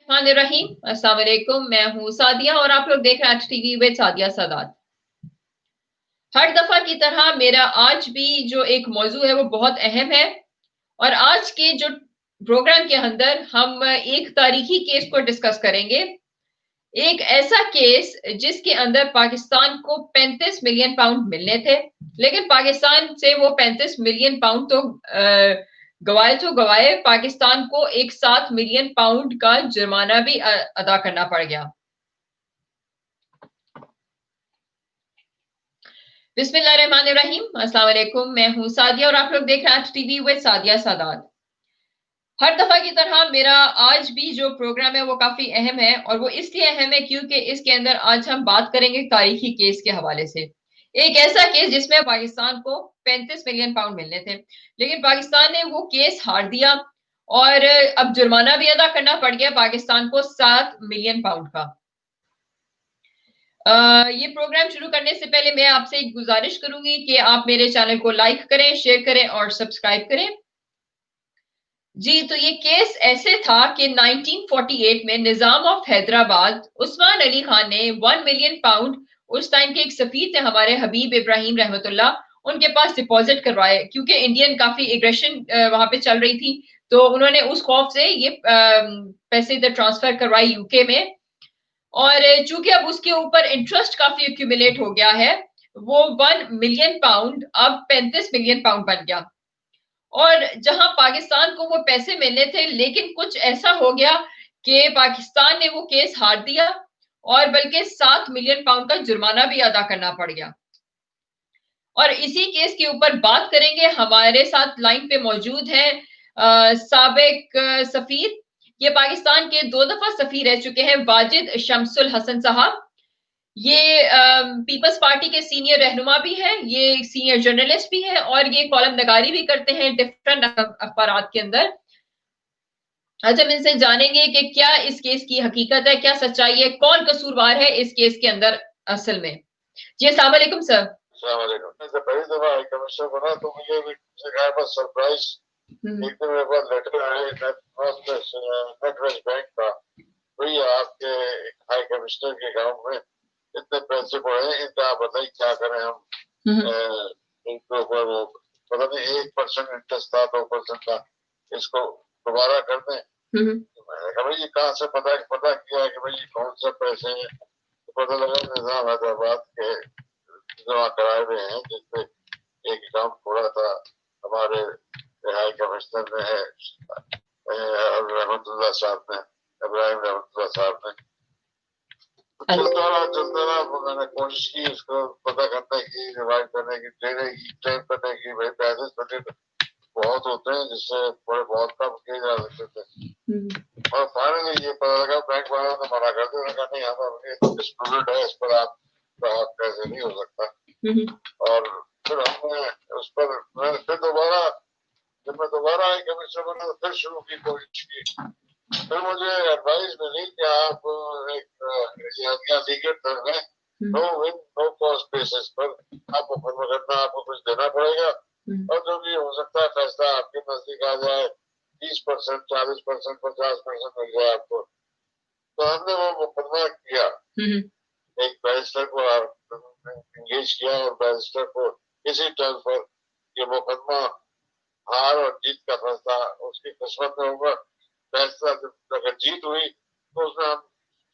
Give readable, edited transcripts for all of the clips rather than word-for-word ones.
रहीम अस्सलाम वालेकुम। मैं हूँ सादिया और आप लोग देख रहे हैं आज टीवी विद सादिया सादात। हर दफा की तरह मेरा आज भी जो एक मौजू है वो बहुत अहम है और आज के जो प्रोग्राम के अंदर हम एक तारीखी केस को डिस्कस करेंगे। एक ऐसा केस जिसके अंदर पाकिस्तान को 35 मिलियन पाउंड मिलने थे, लेकिन पाकिस्तान से वो 35 मिलियन पाउंड तो गवाए, पाकिस्तान को एक 7 मिलियन पाउंड का जुर्माना भी अदा करना पड़ गया। बिस्मिल्लाहिर्रहमानिर्रहीम, अस्सलाम वालेकुम। मैं हूं सादिया और आप लोग देख रहे हैं आज टीवी विद सादिया सादात। हर दफा की तरह मेरा आज भी जो प्रोग्राम है वो काफी अहम है और वो इसलिए अहम है क्योंकि इसके अंदर आज हम बात करेंगे तारीखी केस के हवाले से। एक ऐसा केस जिसमें पाकिस्तान को 35 मिलियन पाउंड मिलने थे, लेकिन पाकिस्तान ने वो केस हार दिया और अब जुर्माना भी अदा करना पड़ गया पाकिस्तान को 7 मिलियन पाउंड का। ये प्रोग्राम शुरू करने से पहले मैं आपसे एक गुजारिश करूंगी कि आप मेरे चैनल को लाइक करें, शेयर करें और सब्सक्राइब करें। जी, तो ये केस ऐसे था कि 1948 में निजाम ऑफ हैदराबाद उस्मान अली खान ने 1 मिलियन पाउंड, उस टाइम के एक सफीर थे हमारे हबीब इब्राहिम रहमतुल्लाह, उनके पास डिपॉजिट करवाए क्योंकि इंडियन काफी एग्रेशन वहां पे चल रही थी। तो उन्होंने उस खौफ से ये पैसे इधर ट्रांसफर करवाए यूके में और चूंकि अब उसके ऊपर इंटरेस्ट काफी एक्यूमुलेट हो गया है, वो 1 मिलियन पाउंड अब 35 मिलियन पाउंड बन गया। और जहां पाकिस्तान को वो पैसे मिलने थे, लेकिन कुछ ऐसा हो गया कि पाकिस्तान ने वो केस हार दिया और बल्कि 7 मिलियन पाउंड का जुर्माना भी अदा करना पड़ गया। और इसी केस के ऊपर बात करेंगे। हमारे साथ लाइन पे मौजूद है साबिक सफीर, ये पाकिस्तान के 2 दफा सफीर रह चुके हैं, वाजिद शमसुल हसन साहब। ये पीपल्स पार्टी के सीनियर रहनुमा भी हैं, ये सीनियर जर्नलिस्ट भी हैं और ये कॉलम नगारी भी करते हैं डिफरेंट अखबारात के अंदर। आज हम इनसे जानेंगे कि क्या इस केस की हकीकत है, क्या सच्चाई है, कौन कसूरवार है इस केस के अंदर असल में। जी अस्सलाम वालेकुम सर। अस्सलाम वालेकुम। जब पहली दफा हाई कमिश्नर बना तो मुझे भी सरप्राइज, एक दिन मेरे पास लेटर आए नेट वेस्ट बैंक का, भैया आपके हाई कमिश्नर के अकाउंट में इतने पैसे पड़े हैं, इनका आप बताइए क्या करें हम। इनके ऊपर वो पता नहीं 1% इंटरेस्ट था, 2% था, इसको दोबारा कर दें। तो मैंने कहा भाई ये कहाँ से पता किया कि भाई ये कौन से पैसे हैं। तो पता लगा निजाम हैदराबाद के जमा कराए हुए हैं, जिसपे एक अकाउंट खोला था हमारे हाई कमिश्नर ने रहमतुल्लाह साहब ने, इब्राहिम रहमतुल्लाह साहब ने। चलता रहा, मैंने कोशिश की उसको पता करने की, रिवाइव करने की, देने की, क्लेम करने की। भाई पैसे छोटे बहुत होते हैं जिससे थोड़े बहुत कम किए जा सकते थे। और फाइनली ये पता लगा बैंक वालों ने मना कर दिया, कहा नहीं हमारा डिस्प्यूटेड है, इस पर आप पैसे नहीं हो सकता। और फिर हमने उस पर फिर दोबारा, जब मैं दोबारा आई कमिश्नर बना तो फिर शुरू की कोशिश की। फिर मुझे एडवाइस मिली कि आप एक लीगल कर लें, no win no cost basis पर आप मुकदमा करना, आपको कुछ देना पड़ेगा और जो भी हो सकता है फैसला आपके नजदीक आ जाए, 30%, 40%, 50% मिल जाए आपको। तो हमने वो मुकदमा किया, एक बैरिस्टर को एंगेज किया और बैरिस्टर को इसी टर्म पर ये मुकदमा हार और जीत का फैसला उसकी किस्मत में होगा। फैसला अगर जीत हुई तो उसमें हम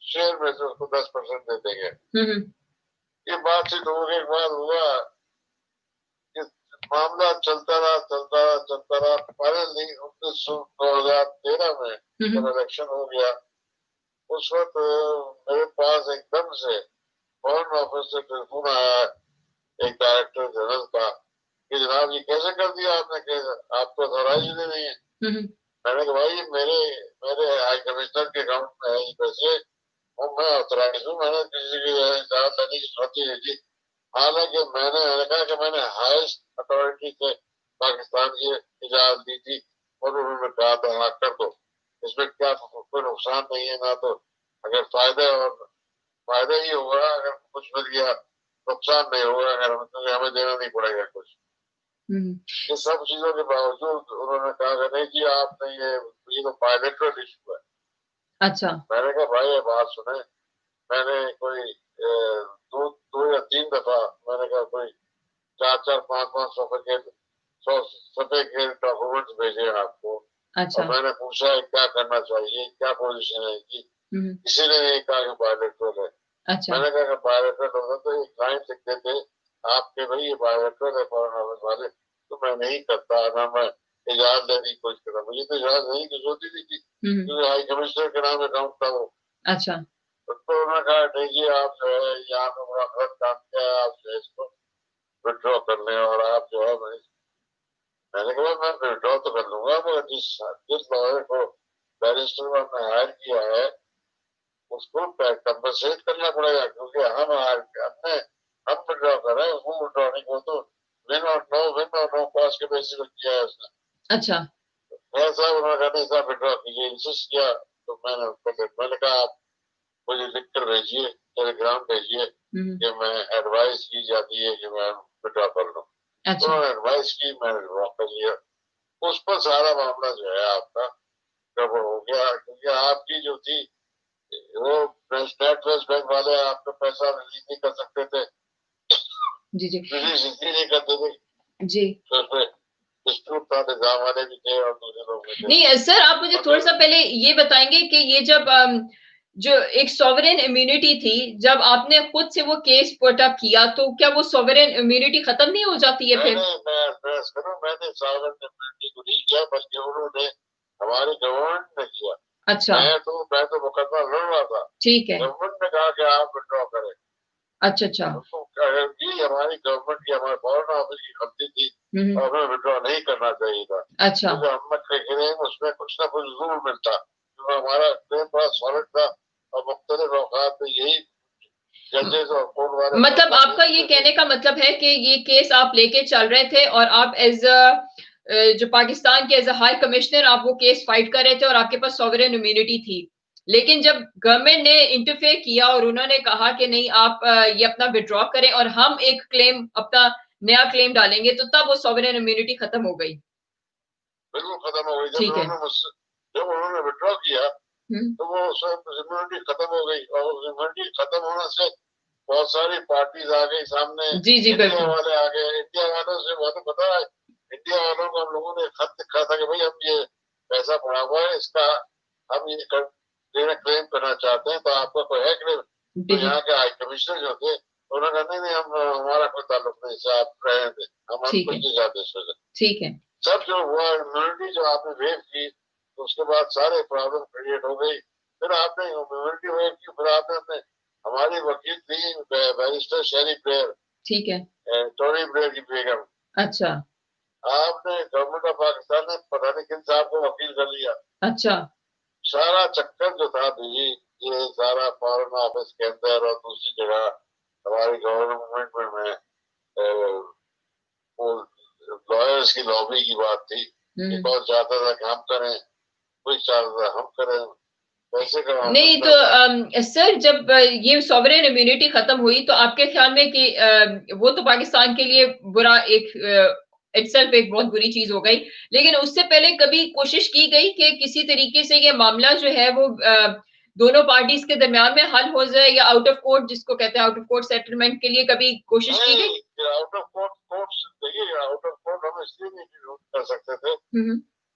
शेयर में से उसको 10% दे देंगे। ये बातचीत होने के बाद हुआ कि मामला चलता रहा। फाइनली 2013 में जब इलेक्शन हो गया, उस वक्त मेरे पास एकदम से फॉरेन ऑफिस से टेलीफोन आया एक डायरेक्टर जनरल का कि जनाब ये कैसे कर दिया आपने, कैसे आपको अथॉराइज नहीं है। मैंने कहा भाई मेरे हाई कमिश्नर के अकाउंट में है ये पैसे और मैं ऑथराइज हूँ, मैंने किसी की इजाजत लेने की जरूरत नहीं थी। हालांकि मैंने कहा कि मैंने हाईएस्ट अथॉरिटी से पाकिस्तान की इजाजत दी थी और उन्होंने कहा था हाँ कर दो, इसमें क्या कोई नुकसान नहीं है, ना तो अगर फायदा ही होगा अगर कुछ मिल गया, नुकसान नहीं होगा अगर हमें देना नहीं पड़ेगा कुछ। ये सब चीजों के बावजूद उन्होंने कहा कि नहीं जी आपने ये तो बायलेटरल इशू है, अच्छा। मैंने कहा भाई ये बात सुने, मैंने कोई दो या तीन दफा मैंने कहा कोई 4-4, 5-5 सफे के डॉक्यूमेंट्स भेजे हैं आपको। अच्छा। और मैंने पूछा है क्या करना चाहिए, क्या पोजीशन है इनकी, किसी ने नहीं कहा कि बायोलेटरल है। अच्छा। मैंने कहा बायोलेटरल होता तो एक क्लाइंट लिखते थे आपके भाई ये बायोलेटरल है फॉरेन ऑफिस वाले, तो मैं नहीं करता ना, मैं इजाजत लेने की कोशिश करता, मुझे तो इजाजत नहीं की होती थी क्योंकि हाई कमिश्नर के नाम अकाउंट था वो। अच्छा। तो उन्होंने कहा नहीं जी आप जो है यहाँ पे बड़ा गलत काम किया है, आप जो है इसको विड्रॉ कर लें और आप जो है मैंने कहा मैं विड्रॉ तो कर लूंगा, मगर जिस लॉयर को बैरिस्टर में आपने हायर किया है उसको कंपनसेट करना पड़ेगा, क्योंकि हम विड्रॉ कर रहे हैं, वो विड्रॉ नहीं, वो तो विन और नो कॉस्ट के बेसिस पे किया है उसने। अच्छा। साहब उन्होंने कहा नहीं साहब विड्रॉ कीजिए, इंसिस्ट किया। तो मैंने कहा आप मुझे लिख कर भेजिए, टेलीग्राम भेजिए कि मैं एडवाइस की जाती है कि मैं विड्रॉ कर लूँ। अच्छा। उन्होंने एडवाइस की, मैंने विड्रॉ कर लिया। उस पर सारा मामला जो है आपका कवर हो गया, क्योंकि आपकी जो थी वो स्टेट वेस्ट बैंक वाले आपका पैसा रिलीज नहीं कर सकते थे। जी जी रिलीज इसलिए नहीं करते थे जी। तो उसमें डिस्प्यूट था, निजाम वाले भी थे और दूसरे लोग भी थे। नहीं सर, आप मुझे थोड़ा सा पहले ये बताएंगे कि ये जब जो एक सॉवरेन इम्यूनिटी थी, जब आपने खुद से वो केस पुट अप किया, तो क्या वो सॉवरेन इम्यूनिटी खत्म नहीं हो जाती है फिर? मैंने सॉवरेन इम्यूनिटी को नहीं किया, बल्कि उन्होंने हमारी गवर्नमेंट ने किया। अच्छा। मैं तो मुकदमा लड़ रहा था, ठीक है। गवर्नमेंट ने कहा कि आप विड्रॉ करें। अच्छा अच्छा। तो हमारी गवर्नमेंट की, हमारे फॉरेन ऑफिस की गलती थी और हमें विड्रॉ नहीं करना चाहिए था। अच्छा। क्योंकि हमें उसमें कुछ ना कुछ जरूर मिलता, क्योंकि हमारा क्लेम बड़ा सॉलिड था और मुख्तलिफ औकात में यही जजेस और कोर्ट वाले। मतलब आपका ये कहने का मतलब है कि ये केस आप लेके चल रहे थे और आप एज जो पाकिस्तान के एज अ हाई कमिश्नर आप वो केस फाइट कर रहे थे और आपके पास सॉवरेन इम्यूनिटी थी, लेकिन जब गवर्नमेंट ने इंटरफेयर किया और उन्होंने कहा कि नहीं आप ये अपना विड्रॉ करें और हम एक क्लेम, अपना नया क्लेम डालेंगे, तो तब वो सॉवरेन इम्यूनिटी खत्म हो गई। बिल्कुल खत्म हो गई। जब उन्होंने विड्रॉ किया तो वो इम्यूनिटी खत्म हो गई, और इम्यूनिटी खत्म होने से बहुत सारी पार्टीज आ गई सामने। जी जी इंडिया वाले आ गए, इंडिया वालों से बहुत पता है, इंडिया वालों को हम लोगों ने खत लिखा था कि भाई हम ये पैसा पड़ा हुआ है, इसका हम ये क्लेम करना चाहते हैं, तो आपका कोई है क्लेम? तो यहाँ के हाई कमिश्नर जो थे उन्होंने कहा नहीं हम हमारा कोई ताल्लुक नहीं से, आप रहे थे, हम कुछ नहीं चाहते इसमें। ठीक है। सब जो हुआ इम्यूनिटी जो आपने वेव की, तो उसके बाद सारे प्रॉब्लम क्रिएट हो गई। फिर आपने इम्यूनिटी वेव की, फिर आपने हमारी वकील थी बैरिस्टर शेरी ब्लेयर, ठीक है, टोनी ब्लेयर की बेगम। अच्छा। आपने गवर्नमेंट ऑफ पाकिस्तान ने पता नहीं किन साहब को वकील कर लिया। अच्छा। सारा चक्कर जो था भी ये सारा फॉरेन ऑफिस के अंदर और दूसरी जगह हमारी गवर्नमेंट में लॉयर्स की लॉबी की बात थी कि कौन चाहता था कि हम करें, कोई चाहता था हम करें, पैसे का नहीं। तो सर जब ये सॉवरेन इम्यूनिटी खत्म हुई तो आपके ख्याल में कि वो तो पाकिस्तान के लिए बुरा एक इटसेल्फ एक बहुत बुरी चीज हो गई, लेकिन उससे पहले कभी कोशिश की गई कि किसी तरीके से ये मामला जो है वो दोनों पार्टीज के दरमियान में हल हो जाए, या आउट ऑफ कोर्ट जिसको कहते हैं आउट ऑफ कोर्ट सेटलमेंट के लिए कभी कोशिश की गई? आउट ऑफ कोर्ट हम इसलिए नहीं कर सकते थे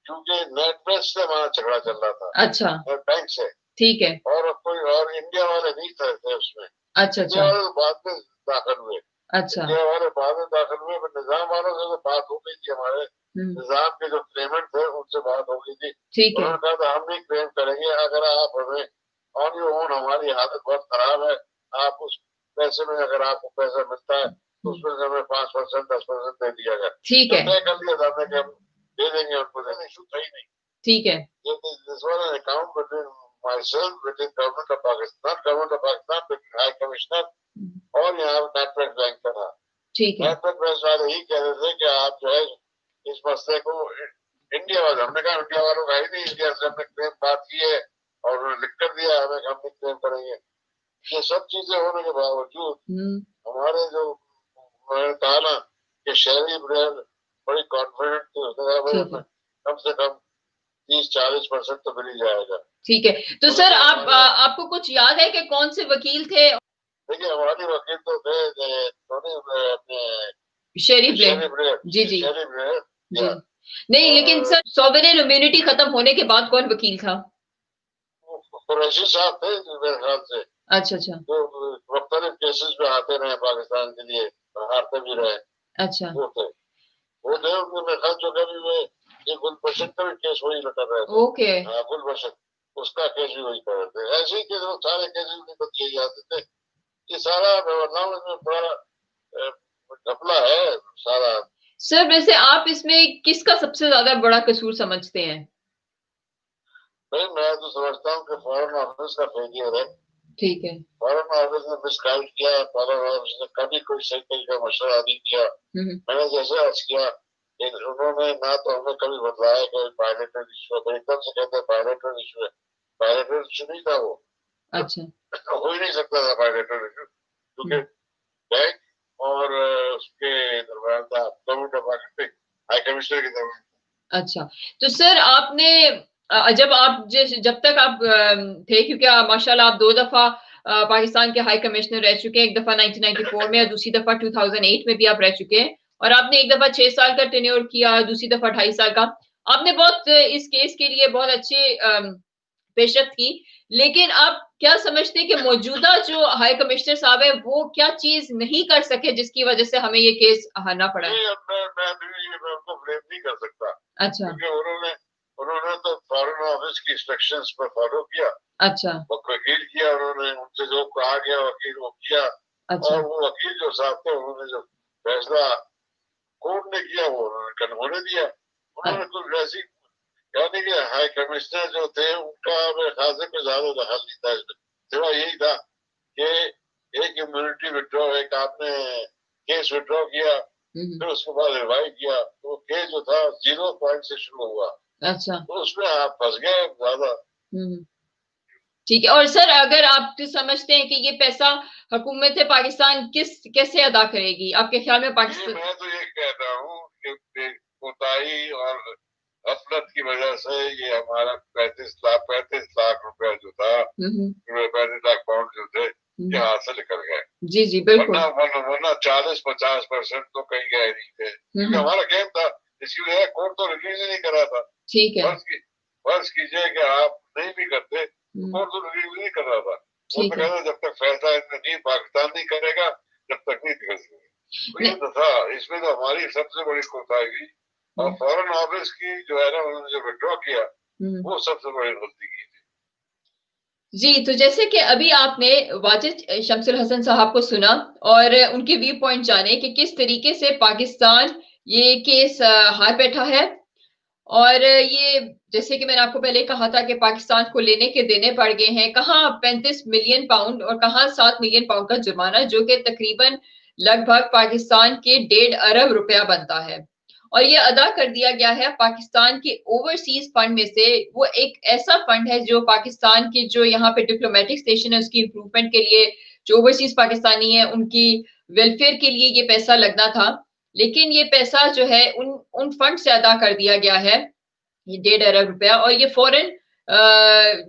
क्योंकि नेट बेस से हमारा झगड़ा चल रहा था। अच्छा। बैंक से। ठीक है। और कोई और इंडिया वाले नहीं थे उसमें। अच्छा। इंडिया वाले बाद में दाखिल हुए। अच्छा। इंडिया वाले बाद में दाखिल हुए, निजाम वालों से तो बात हो गई थी, हमारे निजाम के जो क्लेमेंट थे उनसे बात हो गई थी। ठीक है। उन्होंने कहा था हम भी क्लेम करेंगे, अगर आप हमें ऑन योर ओन, हमारी हालत बहुत खराब है, आप उस पैसे में अगर आपको पैसा मिलता है तो उसमें से हमें 5%, 10% दे दिया गया। ठीक है। तय कर लिया था हमने कि हम दे देंगे उनको, इशू था ही नहीं। ठीक है। This was an account between myself, between government of Pakistan, between High Commissioner और यहाँ नेटवर्क बैंक का था। ठीक है। नेटवर्क बैंक वाले ही कह रहे थे कि आप जो है इस मसले को इंडिया वाले, हमने कहा इंडिया वालों का ही नहीं, इंडिया से हमने क्लेम बात की है और उन्होंने लिख कर दिया हमें कि हम भी क्लेम करेंगे। ये सब चीजें होने के बावजूद हमारे जो मैंने कहा ना कि शहरी ब्रांड बड़ी कॉन्फिडेंट थी, उसने कहा भाई कम से कम 30-40% तो मिल ही जाएगा। ठीक है, तो सर आपको कुछ याद है कि कौन से वकील थे? देखिए हमारे वकील तो थे अपने शरीफ ब्लेड। जी जी जी। नहीं, लेकिन सर सॉवरेन इम्यूनिटी खत्म होने के बाद कौन वकील था? कुरैशी साहब थे मेरे ख्याल से। अच्छा अच्छा। जो मुख्तलिफ केसेस में आते रहे पाकिस्तान के लिए, हारते भी रहे। अच्छा। वो थे उनके मेरे ख्याल जो कभी वे एक गुलबशन का भी केस वही कर रहे थे। ओके। गुलबशन, उसका केस भी वही कर रहे थे। ऐसे ही केस सारे केसेस निकल किए जाते थे। ये सारा व्यवधान में बड़ा घपला है सारा। सर वैसे आप इसमें किसका सबसे ज्यादा बड़ा कसूर समझते हैं? भाई मैं तो समझता हूँ कि फॉरेन ऑफिस का फेलियर है। ठीक है। फॉरेन ऑफिस ने मिसगाइड किया। फॉरेन ऑफिस ने कभी कोई सही तरीके का मशवरा नहीं किया। मैंने जैसे अर्ज किया, उन्होंने ना तो हमें कभी बतलाया कि बायलेटरल इशू है, एकदम से कहते हैं बायलेटरल इशू है। बायलेटरल इशू नहीं था वो। अच्छा। हो ही नहीं सकता था बायलेटरल इशू, क्योंकि बैंक और उसके दरमियान था government of Pakistan, high commissioner के दरमियान। अच्छा, तो सर आपने जब तक आप थे, क्योंकि माशाल्लाह आप 2 दफा पाकिस्तान के हाई कमिश्नर रह चुके हैं, एक दफा 1994 में और दूसरी दफा 2008 में भी आप रह चुके हैं, और आपने एक दफा 6 साल का टेन्योर किया, दूसरी दफा 2.5 साल का। आपने बहुत इस केस के लिए बहुत अच्छे पेशरफ्त की, लेकिन आप क्या समझते हैं कि मौजूदा जो हाई कमिश्नर साहब है वो क्या चीज नहीं कर सके जिसकी वजह से हमें ये केस हारना पड़ा है? मैं उनको ब्लेम नहीं कर सकता। अच्छा। क्योंकि उन्होंने उन्होंने तो फॉरेन ऑफिस की इंस्ट्रक्शंस पर फॉलो किया। अच्छा। वकील किया उन्होंने, उनसे जो कहा गया वकील वो किया। अच्छा। और वो वकील जो साहब थे उन्होंने जो फैसला कोर्ट ने किया वो उन्होंने होने दिया। उन्होंने कुछ वैसी, यानी कि हाई कमिश्नर जो थे उनका मेरे ख्याल से कोई ज्यादा दखल नहीं था इसमें। सिवा यही था कि एक इम्यूनिटी विड्रॉ, एक आपने केस विड्रॉ किया, फिर उसके बाद रिवाइव किया, तो केस जो था 0 पॉइंट से शुरू हुआ। अच्छा। तो उसमें आप फंस गए ज्यादा। ठीक है, और सर अगर आप समझते हैं कि ये पैसा हुकूमत पाकिस्तान कैसे अदा करेगी आपके ख्याल में? पाकिस्तान, मैं तो ये कहता हूँ कि कोताही और गफलत की वजह से ये हमारा 35 लाख रुपया जो था, 35 लाख पाउंड जो थे, ये हाथ से निकल गए। जी जी बिल्कुल। वरना 40-50% तो कहीं गए नहीं थे, क्योंकि हमारा गेम था। इसकी वजह कोर्ट तो रिलीज ही नहीं करा था। ठीक है। फर्ज कीजिए कि आप नहीं भी करते, कोर्ट तो रिलीज नहीं कर रहा था। वो तो कहता जब तक फैसला नहीं पाकिस्तान नहीं करेगा जब तक नहीं निकल सकेगा। तो ये तो था, इसमें तो हमारी सबसे बड़ी कोताही। और फॉरेन ऑफिस की जो है ना, उन्होंने जो विड्रॉ किया वो सबसे बड़ी गलती की थी। जी, तो जैसे कि अभी आपने वाजिद शमसुल हसन साहब को सुना और उनके व्यू पॉइंट जाने कि किस तरीके से पाकिस्तान ये केस हार बैठा है, और ये जैसे कि मैंने आपको पहले कहा था कि पाकिस्तान को लेने के देने पड़ गए हैं, कहाँ 35 मिलियन पाउंड और कहाँ 7 मिलियन पाउंड का जुर्माना, जो कि तकरीबन लगभग पाकिस्तान के 1.5 अरब रुपया बनता है, और ये अदा कर दिया गया है पाकिस्तान के ओवरसीज फंड में से। वो एक ऐसा फंड है जो पाकिस्तान के जो यहाँ पे डिप्लोमेटिक स्टेशन है उसकी इंप्रूवमेंट के लिए, जो ओवरसीज पाकिस्तानी है उनकी वेलफेयर के लिए ये पैसा लगना था, लेकिन ये पैसा जो है उन फंड से अदा कर दिया गया है, ये 1.5 अरब रुपया, और ये फॉरेन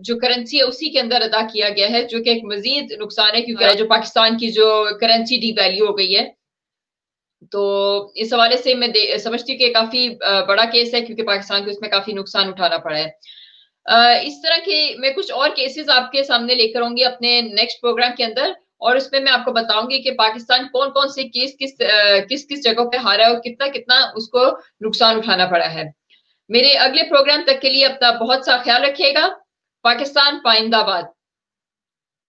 जो करेंसी है उसी के अंदर अदा किया गया है, जो कि एक मजीद नुकसान है, क्योंकि जो पाकिस्तान की जो करेंसी डिवैल्यू हो गई है। तो इस हवाले से मैं समझती हूँ कि काफी बड़ा केस है, क्योंकि पाकिस्तान को इसमें काफी नुकसान उठाना पड़ा है। इस तरह के मैं कुछ और केसेस आपके सामने लेकर आऊंगी अपने नेक्स्ट प्रोग्राम के अंदर, और उसमें मैं आपको बताऊंगी कि पाकिस्तान कौन कौन से केस किस किस जगह पे हारा है और कितना कितना उसको नुकसान उठाना पड़ा है। मेरे अगले प्रोग्राम तक के लिए अपना बहुत सा ख्याल रखिएगा। पाकिस्तान पाइंदाबाद।